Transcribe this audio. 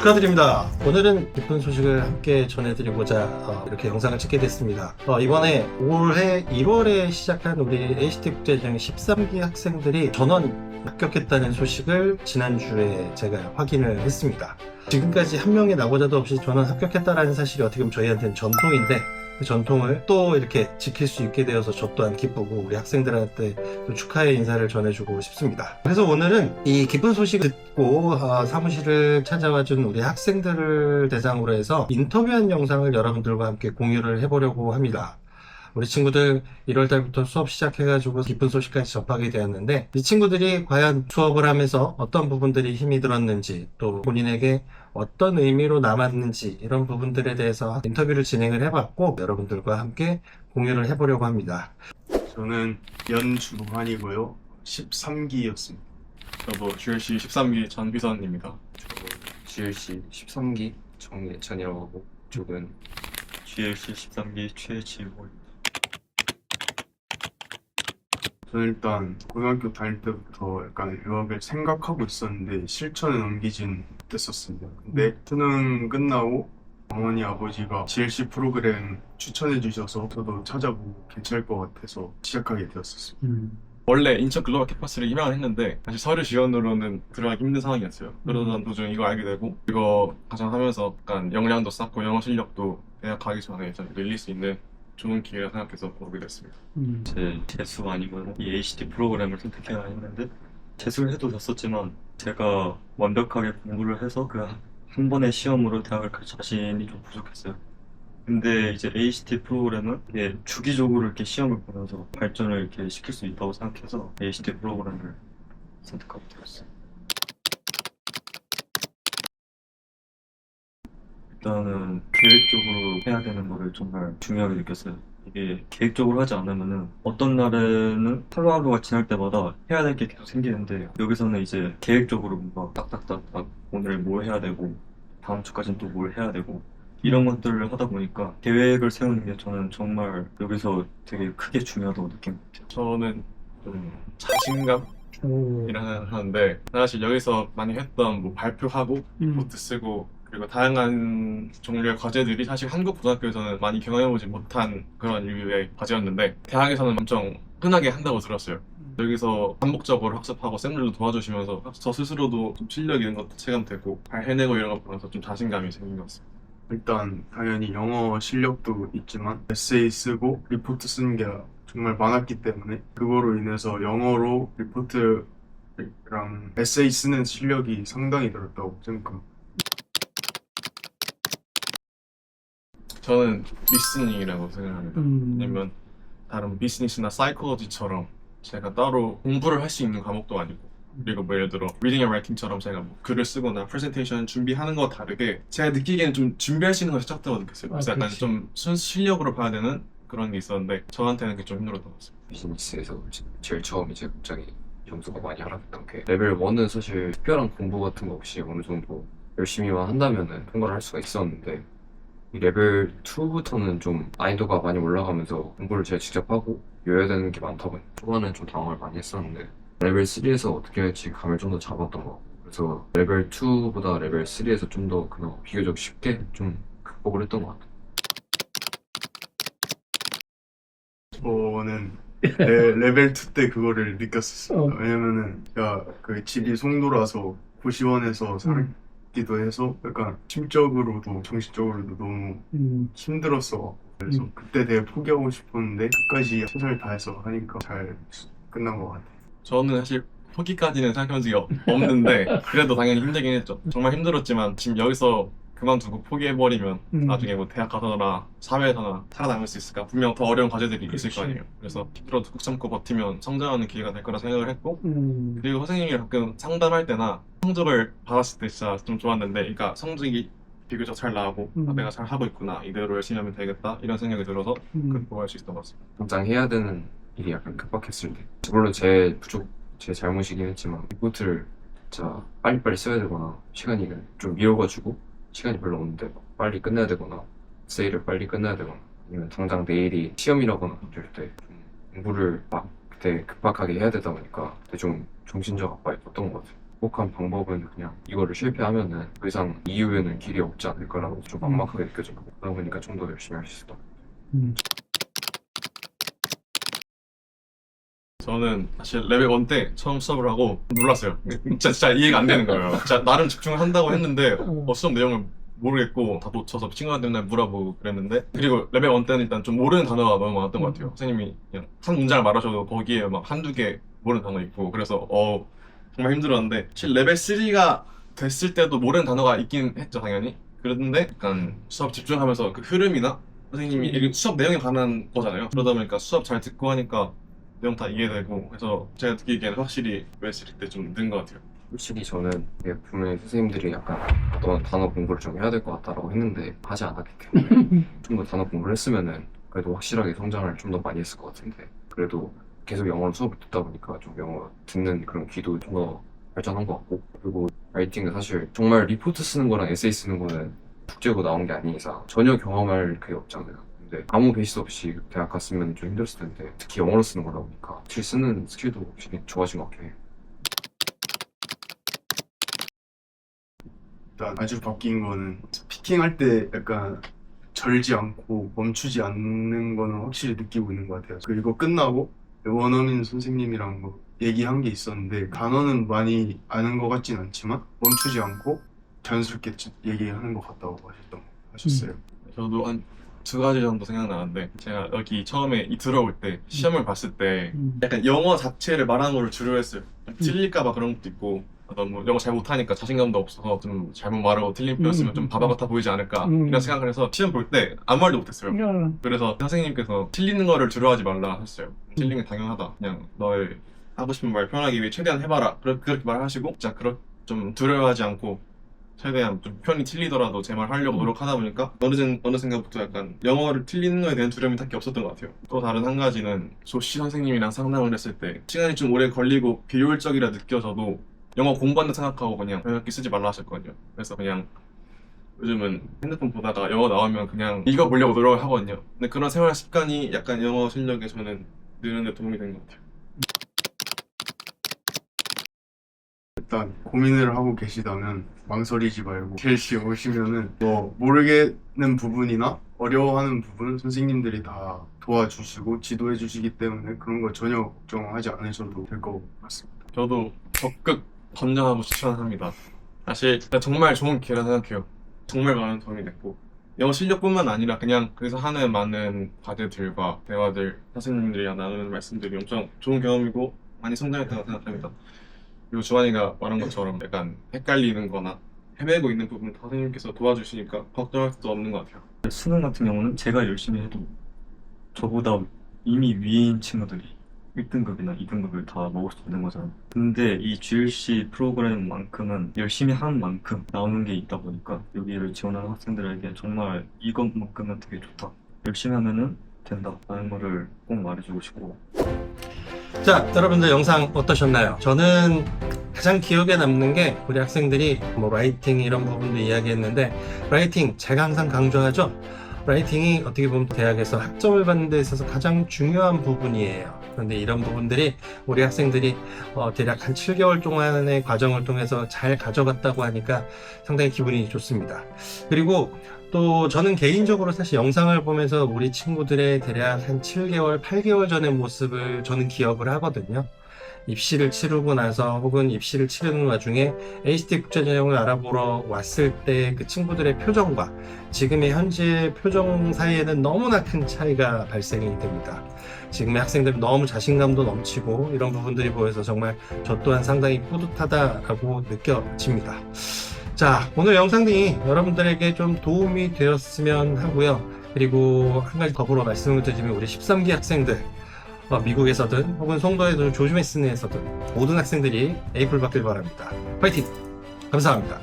축하드립니다. 오늘은 기쁜 소식을 함께 전해드리고자 이렇게 영상을 찍게 됐습니다. 이번에 올해 1월에 시작한 우리 ACT 국제대학교 13기 학생들이 전원 합격했다는 소식을 지난주에 제가 확인을 했습니다. 지금까지 한 명의 낙오자도 없이 전원 합격했다는 사실이 어떻게 보면 저희한테는 전통인데, 그 전통을 또 이렇게 지킬 수 있게 되어서 저 또한 기쁘고 우리 학생들한테 또 축하의 인사를 전해주고 싶습니다. 그래서 오늘은 이 기쁜 소식을 듣고 사무실을 찾아와준 우리 학생들을 대상으로 해서 인터뷰한 영상을 여러분들과 함께 공유를 해보려고 합니다. 우리 친구들 1월달부터 수업 시작해가지고 기쁜 소식까지 접하게 되었는데, 이 친구들이 과연 수업을 하면서 어떤 부분들이 힘이 들었는지, 또 본인에게 어떤 의미로 남았는지, 이런 부분들에 대해서 인터뷰를 진행을 해봤고 여러분들과 함께 공유를 해보려고 합니다. 저는 연주환이고요. 13기였습니다. 저도 GLC 13기 전비선입니다. GLC 13기 정예찬이라고 하고, 쪽은 GLC 13기 최지호입니다. 저는 일단 고등학교 다닐 때부터 약간 유학을 생각하고 있었는데 실천에 넘기진 못했었습니다. 근데 수능 끝나고 어머니 아버지가 GLC 프로그램 추천해 주셔서 저도 찾아보고 괜찮을 것 같아서 시작하게 되었었습니다. 원래 인천 글로벌 캠퍼스를 희망을 했는데 사실 서류 지원으로는 들어가기 힘든 상황이었어요. 그러던 도중 이거 알게 되고, 이거 가정하면서 약간 역량도 쌓고 영어 실력도 대학 가기 전에 좀 늘릴 수 있는 좋은 기회라 생각해서 오게 됐습니다. 제 재수 아니고요. 이 ACT 프로그램을 선택해야 했는데, 재수를 해도 됐었지만 제가 완벽하게 공부를 해서 그 한 번의 시험으로 대학을 갈 자신이 좀 부족했어요. 근데 이제 ACT 프로그램은 이게 주기적으로 이렇게 시험을 보면서 발전을 이렇게 시킬 수 있다고 생각해서 ACT 프로그램을 선택하게 되었어요. 일단은 계획적으로 해야 되는 거를 정말 중요하게 느꼈어요. 이게 계획적으로 하지 않으면은 어떤 날에는 하루하루가 지날 때마다 해야 될 게 계속 생기는데, 여기서는 이제 계획적으로 뭔가 딱딱딱딱 오늘 뭘 해야 되고 다음 주까지는 또 뭘 해야 되고 이런 것들을 하다 보니까 계획을 세우는 게 저는 정말 여기서 되게 크게 중요하다고 느낀 것 같아요. 저는 좀 자신감이라 하는데, 사실 여기서 많이 했던 뭐 발표하고 노트 쓰고 그리고 다양한 종류의 과제들이 사실 한국 고등학교에서는 많이 경험해보지 못한 그런 류의 과제였는데, 대학에서는 엄청 흔하게 한다고 들었어요. 여기서 반복적으로 학습하고 쌤들도 도와주시면서 저 스스로도 좀 실력 있는 것도 체감되고 잘 해내고 이런 거 보면서 좀 자신감이 생긴 것 같습니다. 일단 당연히 영어 실력도 있지만 에세이 쓰고 리포트 쓰는 게 정말 많았기 때문에 그거로 인해서 영어로 리포트랑 에세이 쓰는 실력이 상당히 늘었다고 생각합니다. 저는 리스닝이라고 생각합니다. 왜냐면 다른 비즈니스나 사이콜로지처럼 제가 따로 공부를 할 수 있는 과목도 아니고, 그리고 뭐 예를 들어 리딩 앤 라이팅처럼 제가 뭐 글을 쓰거나 프레젠테이션 준비하는 거 다르게 제가 느끼기에는 좀 준비할 수 있는 것이 적다고 느꼈어요. 그래서 약간 좀 실력으로 봐야 되는 그런 게 있었는데 저한테는 그게 좀 힘들었던 것 같습니다. 비즈니스에서 제일 처음 이제 갑자기 점수가 많이 하락했던 게, 레벨 1은 사실 특별한 공부 같은 거 없이 어느 정도 열심히만 한다면은 통과를 할 수가 있었는데, 이 레벨 2부터는 좀 난이도가 많이 올라가면서 공부를 제가 직접 하고 외워야 되는 게 많다 보니 초반에는 좀 당황을 많이 했었는데, 레벨 3에서 어떻게 할지 감을 좀 더 잡았던 것 같고, 그래서 레벨 2보다 레벨 3에서 좀 더 그나마 비교적 쉽게 좀 극복을 했던 것 같아요. 저는 레벨 2 때 그거를 느꼈었어요. 왜냐면은 제가 그 집이 송도라서 고시원에서 살기도 해서 약간 심적으로도 정신적으로도 너무 힘들었어. 그래서 그때 되게 포기하고 싶었는데 끝까지 최선을 다해서 하니까 잘 끝난 것 같아요. 저는 사실 포기까지는 생각해본 적이 없는데 그래도 당연히 힘들긴 했죠. 정말 힘들었지만 지금 여기서 그만두고 포기해버리면 나중에 뭐 대학 가서나 사회에서나 살아남을 수 있을까? 분명 더 어려운 과제들이 있을 거 아니에요. 그래서 힘들어도 꾹 참고 버티면 성장하는 기회가 될 거라 생각을 했고, 그리고 선생님이 가끔 상담할 때나 성적을 받았을 때 진짜 좀 좋았는데, 그러니까 성적이 비교적 잘 나오고 내가 잘 하고 있구나, 이대로 열심히 하면 되겠다, 이런 생각이 들어서 극복할 수 있었던 것 같습니다. 당장 해야 되는 일이 약간 급박했을 때, 물론 제 잘못이긴 했지만 리포트를 진짜 빨리빨리 써야 되거나 시간이 좀 미뤄가지고 시간이 별로 없는데 빨리 끝내야 되거나 세일을 빨리 끝내야 되거나 아니면 당장 내일이 시험이라거나 이럴 때 좀 공부를 막 그때 급박하게 해야 되다 보니까 그때 좀 정신적 압박이 컸던 것 같아요. 극복한 방법은 그냥 이거를 실패하면은 더 이상 이후에는 길이 없지 않을까라고 좀 막막하게 느껴졌고 그러다 보니까 좀 더 열심히 할 수 있었던 것 같아요. 저는 사실 레벨 1 때 처음 수업을 하고 놀랐어요. 진짜 이해가 안 되는 거예요. 진짜 나름 집중을 한다고 했는데 수업 내용을 모르겠고 다 놓쳐서 친구한테 맨날 물어보고 그랬는데, 그리고 레벨 1 때는 일단 좀 모르는 단어가 너무 많았던 것 같아요. 선생님이 그냥 한 문장을 말하셔도 거기에 막 한두 개 모르는 단어 있고 그래서 정말 힘들었는데, 사실 레벨 3가 됐을 때도 모르는 단어가 있긴 했죠 당연히. 그런데 약간 수업 집중하면서 그 흐름이나 선생님이 이게 수업 내용에 관한 거잖아요. 그러다 보니까 수업 잘 듣고 하니까 내용 다 이해되고 해서 제가 느끼기에는 확실히 레벨 3 때 좀 는 것 같아요. 솔직히 저는 이게 분명히 선생님들이 약간 어떤 단어 공부를 좀 해야 될 것 같다라고 했는데 하지 않았기 때문에 좀 더 단어 공부를 했으면은 그래도 확실하게 성장을 좀 더 많이 했을 것 같은데, 그래도 계속 영어로 수업을 듣다 보니까 좀 영어 듣는 그런 귀도 좀 더 발전한 것 같고, 그리고 라이팅은 사실 정말 리포트 쓰는 거랑 에세이 쓰는 거는 국제고 나온 게 아닌 이상 전혀 경험할 그게 없잖아요. 근데 아무 베이스 없이 대학 갔으면 좀 힘들었을 텐데 특히 영어로 쓰는 거다 보니까 확실히 쓰는 스킬도 확실히 좋아진 것 같긴 해요. 일단 아주 바뀐 거는 스피킹할 때 약간 절지 않고 멈추지 않는 거는 확실히 느끼고 있는 것 같아요. 그리고 끝나고 원어민 선생님이랑 뭐 얘기한 게 있었는데 단어는 많이 아는 것 같진 않지만 멈추지 않고 자연스럽게 얘기하는 것 같다고 하셨어요. 저도 한 2가지 정도 생각나는데, 제가 여기 처음에 들어올 때 시험을 봤을 때 약간 영어 자체를 말하는 걸 주저했어요. 틀릴까봐 그런 것도 있고, 너무 영어 잘 못하니까 자신감도 없어서 좀 잘못 말하고 틀린 표현 쓰면 좀 바보 같아 보이지 않을까 이런 생각을 해서 시험 볼 때 아무 말도 못했어요. 그래서 선생님께서 틀리는 거를 두려워하지 말라 하셨어요. 틀리는 게 당연하다. 그냥 너의 하고 싶은 말 표현하기 위해 최대한 해봐라. 그렇게 말하시고, 진짜 좀 두려워하지 않고 최대한 좀 표현이 틀리더라도 제 말 하려고 노력하다 보니까 어느 순간부터 약간 영어를 틀리는 거에 대한 두려움이 딱히 없었던 것 같아요. 또 다른 한 가지는 조시 선생님이랑 상담을 했을 때 시간이 좀 오래 걸리고 비효율적이라 느껴져도 영어 공부한다 생각하고 그냥 번역기 쓰지 말라 하셨거든요. 그래서 그냥 요즘은 핸드폰 보다가 영어 나오면 그냥 읽어보려고 노력을 하거든요. 근데 그런 생활 습관이 약간 영어 실력에 저는 느는 데 도움이 된 것 같아요. 일단 고민을 하고 계시다면 망설이지 말고 첼시 오시면은 뭐 모르겠는 부분이나 어려워하는 부분은 선생님들이 다 도와주시고 지도해 주시기 때문에 그런 거 전혀 걱정하지 않으셔도 될 것 같습니다. 저도 적극 권장하고 추천합니다. 사실 정말 좋은 기회라 생각해요. 정말 많은 도움이 됐고, 영어 실력뿐만 아니라 그냥 거기서 하는 많은 과제들과 대화들, 선생님들이랑 나누는 말씀들이 엄청 좋은 경험이고 많이 성장했다고 생각합니다. 그리고 주환이가 말한 것처럼 약간 헷갈리는 거나 헤매고 있는 부분 선생님께서 도와주시니까 걱정할 수도 없는 것 같아요. 수능 같은 경우는 제가 열심히 해도 저보다 이미 위인 친구들이 1등급이나 2등급을 다 먹을 수 있는 거잖아요. 근데 이 GLC 프로그램만큼은 열심히 한 만큼 나오는 게 있다 보니까 여기를 지원하는 학생들에게 정말 이것만큼은 되게 좋다, 열심히 하면은 된다 라는 거를 꼭 말해주고 싶고. 자, 여러분들 영상 어떠셨나요? 저는 가장 기억에 남는 게 우리 학생들이 뭐 라이팅 이런 부분도 이야기했는데, 라이팅 제가 항상 강조하죠. 라이팅이 어떻게 보면 대학에서 학점을 받는 데 있어서 가장 중요한 부분이에요. 그런데 이런 부분들이 우리 학생들이 대략 한 7개월 동안의 과정을 통해서 잘 가져갔다고 하니까 상당히 기분이 좋습니다. 그리고 또 저는 개인적으로 사실 영상을 보면서 우리 친구들의 대략 한 7개월, 8개월 전의 모습을 저는 기억을 하거든요. 입시를 치르고 나서 혹은 입시를 치르는 와중에 HT 국제전형을 알아보러 왔을 때 그 친구들의 표정과 지금의 현재 표정 사이에는 너무나 큰 차이가 발생이 됩니다. 지금의 학생들은 너무 자신감도 넘치고 이런 부분들이 보여서 정말 저 또한 상당히 뿌듯하다라고 느껴집니다. 자, 오늘 영상이 여러분들에게 좀 도움이 되었으면 하고요. 그리고 한 가지 더불어 말씀을 드리면 우리 13기 학생들, 미국에서든 혹은 송도에서든 조지메슨에서든 모든 학생들이 에이플 받길 바랍니다. 파이팅! 감사합니다.